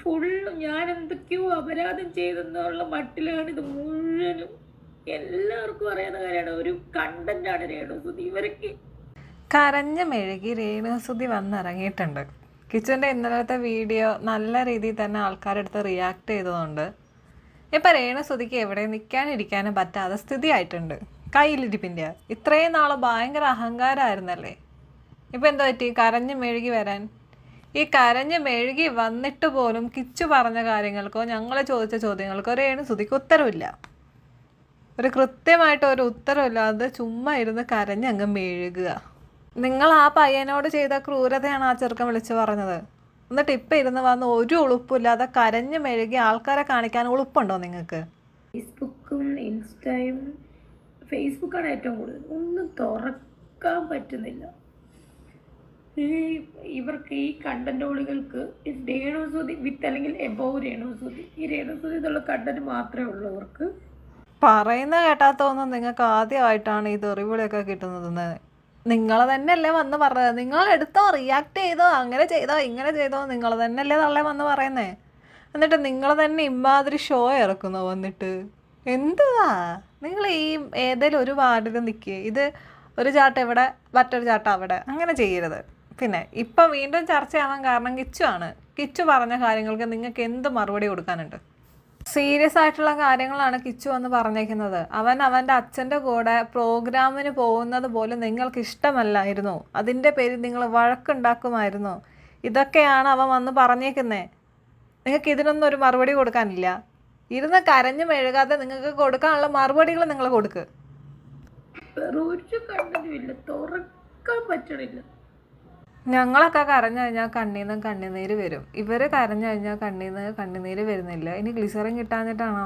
Full ഞാൻ എന്തൊക്കെയോ അപരാധം ചെയ്തെന്നുള്ള മട്ടിലാണ് ഇത് മുഴുവനും. എല്ലാവർക്കും അറിയാവുന്ന കാര്യമാണ്. ഒരു കണ്ടന്റാണ് രേണുസുതി. ഇവരൊക്കെ കരഞ്ഞ മെഴുകി രേണുസുതി വന്നിറങ്ങിയിട്ടുണ്ട്. കിച്ചുവിൻ്റെ ഇന്നലത്തെ വീഡിയോ നല്ല രീതിയിൽ തന്നെ ആൾക്കാരെടുത്ത് റിയാക്ട് ചെയ്തതുകൊണ്ട് ഇപ്പം രേണുസുതിക്ക് എവിടെ നിൽക്കാനിരിക്കാനും പറ്റാതെ സ്ഥിതിയായിട്ടുണ്ട്. കയ്യിലിരിപ്പിൻ്റെ ഇത്രയും നാൾ ഭയങ്കര അഹങ്കാരമായിരുന്നല്ലേ, ഇപ്പം എന്താ പറ്റി കരഞ്ഞ് മെഴുകി വരാൻ? ഈ കരഞ്ഞ് മെഴുകി വന്നിട്ട് പോലും കിച്ചു പറഞ്ഞ കാര്യങ്ങൾക്കോ ഞങ്ങൾ ചോദിച്ച ചോദ്യങ്ങൾക്കോ രേണുസുതിക്ക് ഉത്തരവില്ല. ഒരു കൃത്യമായിട്ട് ഒരു ഉത്തരവില്ലാതെ ചുമ്മാ ഇരുന്ന് കരഞ്ഞങ്ങ് മെഴുകുക. നിങ്ങൾ ആ പയ്യനോട് ചെയ്ത ക്രൂരതയാണ് ആ ചെറുക്കൻ വിളിച്ചു പറഞ്ഞത്. എന്നിട്ട് ഇപ്പം ഇരുന്ന് വന്ന് ഒരു ഉളുപ്പില്ലാതെ കരഞ്ഞ് മെഴുകി ആൾക്കാരെ കാണിക്കാൻ ഉളുപ്പുണ്ടോ നിങ്ങൾക്ക്? ഫേസ്ബുക്കും ഇൻസ്റ്റയും, ഫേസ്ബുക്കാണ് ഏറ്റവും കൂടുതൽ. ഒന്നും തുറക്കാൻ പറ്റുന്നില്ല ഇവർക്ക്. ഈ കണ്ടന്റോളികൾക്ക് രേണുസുതി വിത്ത് അല്ലെങ്കിൽ എബോവ് രേണുസുതി, ഈ രേണുസുതി എന്നുള്ള കണ്ടന്റ് മാത്രമേ ഉള്ളൂ അവർക്ക്. പറയുന്ന കേട്ടാത്തൊന്നും നിങ്ങൾക്ക് ആദ്യമായിട്ടാണ് ഈ തെറിവിളിയൊക്കെ കിട്ടുന്നതെന്ന് നിങ്ങൾ തന്നെയല്ലേ വന്ന് പറഞ്ഞത്. നിങ്ങൾ എടുത്തോ, റിയാക്ട് ചെയ്തോ, അങ്ങനെ ചെയ്തോ ഇങ്ങനെ ചെയ്തോ, നിങ്ങൾ തന്നെയല്ലേ തള്ളേ വന്ന് പറയുന്നേ. എന്നിട്ട് നിങ്ങൾ തന്നെ ഇമാതിരി ഷോ ഇറക്കുന്നു വന്നിട്ട്. എന്തുവാ നിങ്ങൾ ഈ ഏതെങ്കിലും ഒരു വാർഡിൽ നിൽക്കുക, ഇത് ഒരു ചാട്ടം ഇവിടെ മറ്റൊരു ചാട്ടം അവിടെ, അങ്ങനെ ചെയ്യരുത്. പിന്നെ ഇപ്പം വീണ്ടും ചർച്ചയാവാൻ കാരണം കിച്ചു ആണ്. കിച്ചു പറഞ്ഞ കാര്യങ്ങൾക്ക് നിങ്ങൾക്ക് എന്ത് മറുപടി കൊടുക്കാനുണ്ട്? സീരിയസ് ആയിട്ടുള്ള കാര്യങ്ങളാണ് കിച്ചു എന്ന് പറഞ്ഞേക്കുന്നത്. അവൻ്റെ അച്ഛൻ്റെ കൂടെ പ്രോഗ്രാമിന് പോകുന്നത് പോലും നിങ്ങൾക്ക് ഇഷ്ടമല്ലായിരുന്നു. അതിൻ്റെ പേരിൽ നിങ്ങൾ വഴക്കുണ്ടാക്കുമായിരുന്നു. ഇതൊക്കെയാണ് അവൻ വന്ന് പറഞ്ഞേക്കുന്നത്. നിങ്ങൾക്ക് ഇതിനൊന്നും ഒരു മറുപടി കൊടുക്കാനില്ല. ഇരുന്ന് കരഞ്ഞു മെഴുകാതെ നിങ്ങൾക്ക് കൊടുക്കാനുള്ള മറുപടികൾ നിങ്ങൾ കൊടുക്കുക. ഒരു കണ്ടന്റുമില്ല, തുറക്കാൻ പറ്റണില്ല. ഞങ്ങളൊക്കെ കരഞ്ഞു കഴിഞ്ഞാൽ കണ്ണീന്ന് കണ്ണുനീര് വരും. ഇവർ കരഞ്ഞു കഴിഞ്ഞാൽ കണ്ണുനീര് വരുന്നില്ല. ഇനി ഗ്ലിസറിൻ കിട്ടാഞ്ഞിട്ടാണോ?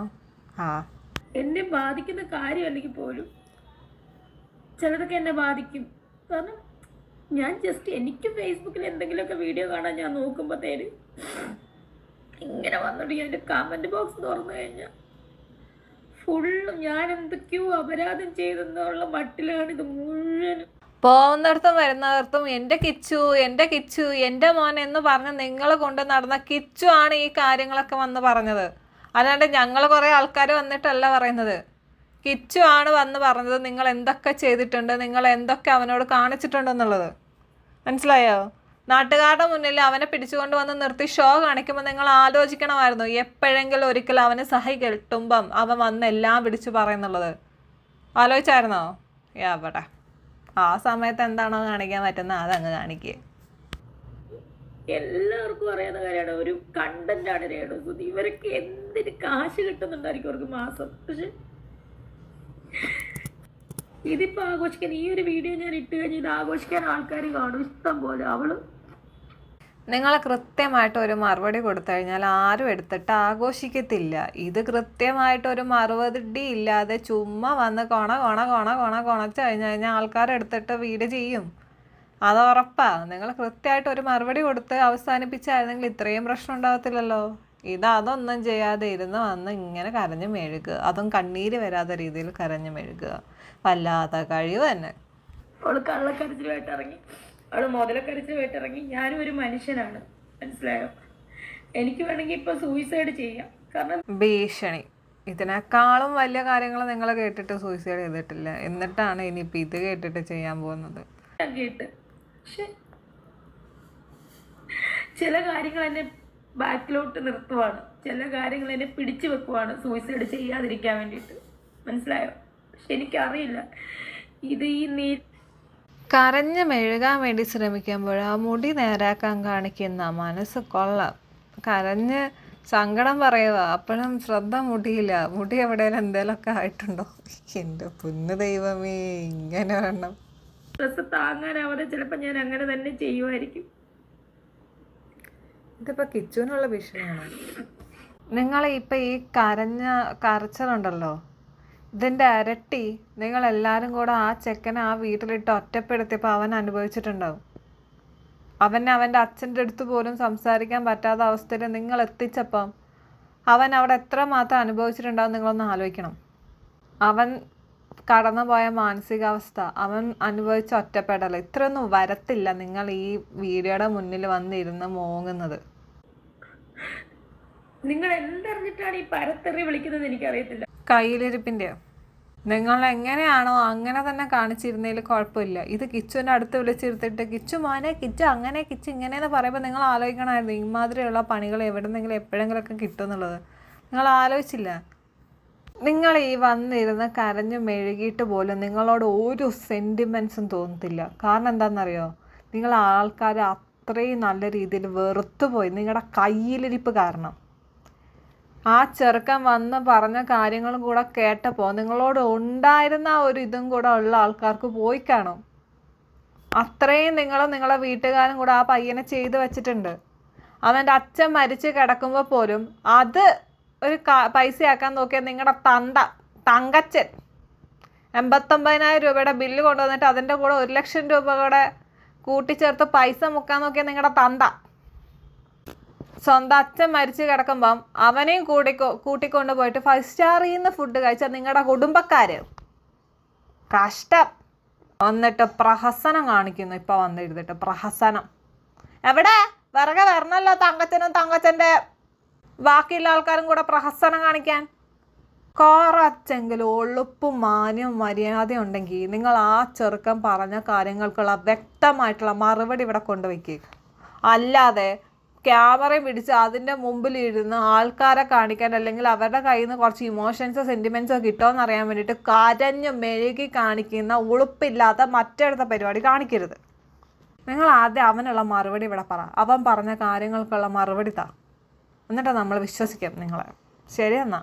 എന്നെ ബാധിക്കുന്ന കാര്യമല്ലെങ്കിൽ പോലും ചിലതൊക്കെ എന്നെ ബാധിക്കും. കാരണം ഞാൻ ജസ്റ്റ് എനിക്ക് ഫേസ്ബുക്കിൽ എന്തെങ്കിലുമൊക്കെ വീഡിയോ കാണാൻ ഞാൻ നോക്കുമ്പോഴത്തേന് ഇങ്ങനെ വന്നിട്ട് എൻ്റെ കമൻറ്റ് ബോക്സ് തുറന്നു കഴിഞ്ഞാൽ ഫുള്ള് ഞാൻ എന്തൊക്കെയോ അപരാധം ചെയ്തെന്നുള്ള മട്ടിലാണ് ഇത് മുഴുവനും. പോകുന്നിടത്തും വരുന്നിടത്തും എൻ്റെ കിച്ചു എൻ്റെ മോൻ എന്ന് പറഞ്ഞ് നിങ്ങൾ കൊണ്ട് നടന്ന കിച്ചു ആണ് ഈ കാര്യങ്ങളൊക്കെ വന്ന് പറഞ്ഞത്. അല്ലാണ്ട് ഞങ്ങൾ കുറേ ആൾക്കാർ വന്നിട്ടല്ല പറയുന്നത്. കിച്ചു ആണ് വന്ന് പറഞ്ഞത് നിങ്ങൾ എന്തൊക്കെ ചെയ്തിട്ടുണ്ട്, നിങ്ങൾ എന്തൊക്കെ അവനോട് കാണിച്ചിട്ടുണ്ടെന്നുള്ളത്. മനസ്സിലായോ? നാട്ടുകാരുടെ മുന്നിൽ അവനെ പിടിച്ചുകൊണ്ട് വന്ന് നിർത്തി ഷോ കാണിക്കുമ്പോൾ നിങ്ങൾ ആലോചിക്കണമായിരുന്നു എപ്പോഴെങ്കിലും ഒരിക്കൽ അവന് സഹി കെട്ടുമ്പം അവൻ വന്ന് എല്ലാം പിടിച്ചു പറയുന്നുള്ളത്. ആലോചിച്ചായിരുന്നോ? എവിടെ? ആ സമയത്ത് എന്താണോ കാണിക്കാൻ പറ്റുന്നത് അതങ്ങ് കാണിക്കുക. എല്ലാവർക്കും അറിയാവുന്ന കാര്യമാണ്. ഒരു കണ്ടന്റാണ് രേണുസുതി. ഇവരൊക്കെ എന്തിന് കാശ് കിട്ടുന്നുണ്ടായിരിക്കും അവർക്ക് മാസം. പക്ഷെ ഇതിപ്പോൾ ആഘോഷിക്കാൻ ഈ ഒരു വീഡിയോ ഞാൻ ഇട്ട് കഴിഞ്ഞ് ഇത് ആഘോഷിക്കാൻ ആൾക്കാർ കാണും ഇഷ്ടം പോലെ. നിങ്ങൾ കൃത്യമായിട്ട് ഒരു മറുപടി കൊടുത്തു കഴിഞ്ഞാൽ ആരും എടുത്തിട്ട് ആഘോഷിക്കത്തില്ല. ഇത് കൃത്യമായിട്ടൊരു മറുപടി ഇല്ലാതെ ചുമ്മാ വന്ന് കൊണച്ച് കഴിഞ്ഞാൽ ആൾക്കാരെടുത്തിട്ട് വീഡിയോ ചെയ്യും. അത് ഉറപ്പാണ്. നിങ്ങൾ കൃത്യമായിട്ട് ഒരു മറുപടി കൊടുത്ത് അവസാനിപ്പിച്ചായിരുന്നെങ്കിൽ ഇത്രയും പ്രശ്നം ഉണ്ടാകത്തില്ലല്ലോ. അതൊന്നും ചെയ്യാതെ ഇരുന്ന് വന്ന് ഇങ്ങനെ കരഞ്ഞു മെഴുകുക, അതും കണ്ണീര് വരാത്ത രീതിയിൽ കരഞ്ഞു മെഴുകുക. വല്ലാത്ത കഴിവ് തന്നെ. അവള് കള്ളക്കരച്ചിലുമായിട്ട് ഇറങ്ങി, അവള് മുതലക്കരച്ചിലുമായിട്ട് ഇറങ്ങി. ഞാനും ഒരു മനുഷ്യനാണ്, മനസ്സിലായോ? എനിക്ക് വേണമെങ്കിൽ ഇപ്പൊ സൂയിസൈഡ് ചെയ്യാം. കാരണം ഭീഷണി ഇതിനേക്കാളും വലിയ കാര്യങ്ങൾ നിങ്ങൾ കേട്ടിട്ട് സൂയിസൈഡ് ചെയ്തിട്ടില്ല. എന്നിട്ടാണ് ഇനിയിപ്പോൾ ഇത് കേട്ടിട്ട് ചെയ്യാൻ പോകുന്നത്. കേട്ട് പക്ഷെ ചില കാര്യങ്ങൾ എന്നെ ബാക്കിലോട്ട് നിർത്തുവാണ്, ചില കാര്യങ്ങൾ എന്നെ പിടിച്ചു വെക്കുവാണ് സൂയിസൈഡ് ചെയ്യാതിരിക്കാൻ വേണ്ടിയിട്ട്. മനസ്സിലായോ? പക്ഷെ എനിക്കറിയില്ല ഇത് ഈ കരഞ്ഞ് മെഴുകാൻ വേണ്ടി ശ്രമിക്കുമ്പോൾ ആ മുടി നേരാക്കാൻ കാണിക്കുന്ന മനസ്സ് കൊള്ളാം. കരഞ്ഞ് സങ്കടം പറയുക, അപ്പോഴും ശ്രദ്ധ മുടിയില്ല. മുടി എവിടെയെങ്കിലും എന്തെങ്കിലുമൊക്കെ ആയിട്ടുണ്ടോ? എൻ്റെ പൊന്നു ദൈവമേ, ഇങ്ങനെ വേണം. സ്ട്രെസ് താങ്ങാനാവാതെ ചിലപ്പോൾ ഞാൻ അങ്ങനെ തന്നെ ചെയ്യുമായിരിക്കും. ഇതിപ്പോൾ കിച്ചുവിനുള്ള ഭീഷണിയാണ്. നിങ്ങൾ ഇപ്പം ഈ കരച്ചിലുണ്ടല്ലോ, ഇതിൻ്റെ ഇരട്ടി നിങ്ങളെല്ലാവരും കൂടെ ആ ചെക്കനെ ആ വീട്ടിലിട്ട് ഒറ്റപ്പെടുത്തിയപ്പോൾ അവൻ അനുഭവിച്ചിട്ടുണ്ടാവും. അവൻ്റെ അച്ഛൻ്റെ അടുത്ത് പോലും സംസാരിക്കാൻ പറ്റാത്ത അവസ്ഥയിൽ നിങ്ങൾ എത്തിച്ചപ്പം അവൻ അവിടെ എത്രമാത്രം അനുഭവിച്ചിട്ടുണ്ടാവും നിങ്ങളൊന്ന് ആലോചിക്കണം. അവൻ കടന്നുപോയ മാനസികാവസ്ഥ, അവൻ അനുഭവിച്ച ഒറ്റപ്പെടൽ ഇത്രയൊന്നും വരത്തില്ല നിങ്ങൾ ഈ വീഡിയോയുടെ മുന്നിൽ വന്നിരുന്ന് മോങ്ങുന്നത്. നിങ്ങൾ എന്തറിഞ്ഞിട്ടാണ് ഈ പരത്തെറി വിളിക്കുന്നത് എനിക്കറിയത്തില്ല. കയ്യിലിരിപ്പിൻ്റെയോ? നിങ്ങൾ എങ്ങനെയാണോ അങ്ങനെ തന്നെ കാണിച്ചിരുന്നതിൽ കുഴപ്പമില്ല. ഇത് കിച്ചുവിൻ്റെ അടുത്ത് വിളിച്ചിരുത്തിട്ട് കിച്ചു മോനെ, കിച്ചു അങ്ങനെ, കിച്ചു ഇങ്ങനെയെന്ന് പറയുമ്പോൾ നിങ്ങൾ ആലോചിക്കണമായിരുന്നു ഇമാതിരിയുള്ള പണികൾ എവിടെന്നെങ്കിലും എപ്പോഴെങ്കിലുമൊക്കെ കിട്ടുമെന്നുള്ളത്. നിങ്ങൾ ആലോചിച്ചില്ല. നിങ്ങൾ ഈ വന്നിരുന്ന് കരഞ്ഞു മെഴുകിയിട്ട് പോലും നിങ്ങളോട് ഒരു സെൻറ്റിമെൻറ്റ്സും തോന്നത്തില്ല. കാരണം എന്താണെന്നറിയോ? നിങ്ങൾ ആൾക്കാർ അത്രയും നല്ല രീതിയിൽ വെറുത്തുപോയി നിങ്ങളുടെ കയ്യിലിരിപ്പ് കാരണം. ആ ചെറുക്കൻ വന്ന് പറഞ്ഞ കാര്യങ്ങളും കൂടെ കേട്ടപ്പോൾ നിങ്ങളോട് ഉണ്ടായിരുന്ന ഒരു ഇതും കൂടെ ഉള്ള ആൾക്കാർക്ക് പോയി കാണും. അത്രയും നിങ്ങളെ വീട്ടുകാരും കൂടെ ആ പയ്യനെ ചെയ്തു വെച്ചിട്ടുണ്ട്. അവൻ്റെ അച്ഛൻ മരിച്ച് കിടക്കുമ്പോൾ പോലും അത് ഒരു പൈസയാക്കാൻ നോക്കിയാൽ നിങ്ങളുടെ തങ്കച്ചൻ 89,000 രൂപയുടെ ബില്ല് കൊണ്ടുവന്നിട്ട് അതിൻ്റെ കൂടെ 1,00,000 രൂപ കൂടെ കൂട്ടിച്ചേർത്ത് പൈസ മുക്കാൻ നോക്കിയാൽ നിങ്ങളുടെ സ്വന്തം അച്ഛൻ മരിച്ച് കിടക്കുമ്പം അവനെയും കൂട്ടിക്കൊണ്ട് പോയിട്ട് 5 സ്റ്റാറിൽ നിന്ന് ഫുഡ് കഴിച്ചാൽ നിങ്ങളുടെ കുടുംബക്കാർ കഷ്ടം. എന്നിട്ട് പ്രഹസനം കാണിക്കുന്നു. ഇപ്പോൾ വന്നിരുന്നിട്ട് പ്രഹസനം എവിടെ? വിറകെ വരണമല്ലോ തങ്കച്ചൻ്റെ ബാക്കിയുള്ള ആൾക്കാരും കൂടെ പ്രഹസനം കാണിക്കാൻ. കുറച്ചെങ്കിലും ഒളുപ്പും മാന്യവും മര്യാദയും ഉണ്ടെങ്കിൽ നിങ്ങൾ ആ ചെറുക്കൻ പറഞ്ഞ കാര്യങ്ങൾക്കുള്ള വ്യക്തമായിട്ടുള്ള മറുപടി ഇവിടെ കൊണ്ടുവയ്ക്കുക. അല്ലാതെ ക്യാമറ പിടിച്ച് അതിൻ്റെ മുമ്പിലിരുന്ന് ആൾക്കാരെ കാണിക്കാൻ, അല്ലെങ്കിൽ അവരുടെ കയ്യിൽ നിന്ന് കുറച്ച് ഇമോഷൻസോ സെൻറ്റിമെൻറ്റ്സോ കിട്ടുമോയെന്ന് അറിയാൻ വേണ്ടിയിട്ട് കരഞ്ഞു മെഴുകി കാണിക്കുന്ന ഉളുപ്പില്ലാത്ത മറ്റടുത്ത പരിപാടി കാണിക്കരുത്. നിങ്ങൾ ആദ്യം അവനുള്ള മറുപടി ഇവിടെ പറ. അവൻ പറഞ്ഞ കാര്യങ്ങൾക്കുള്ള മറുപടി താ, എന്നിട്ട് നമ്മൾ വിശ്വസിക്കാം നിങ്ങളെ. ശരി എന്നാ.